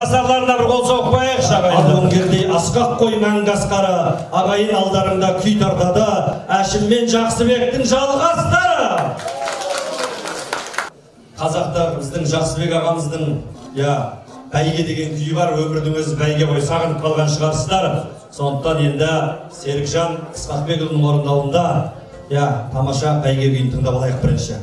Asarlarına bir kol soğuk koyayıq şağaydı. Adın girdi asqaq qoy mənqasqara, ağayın aldarında küy tartada, әшіммен Жақсыбектің жалғастары. Қазақта біздің Жақсыбек ағамыздың бәйге деген күйі бар, өмірдің өзі бәйге бой сағынып қалған шығарсыздар. Сондықтан енді Серікжан Ысқақбекұлының орындауында тамаша бәйге күйін тыңдап алайық бірінші.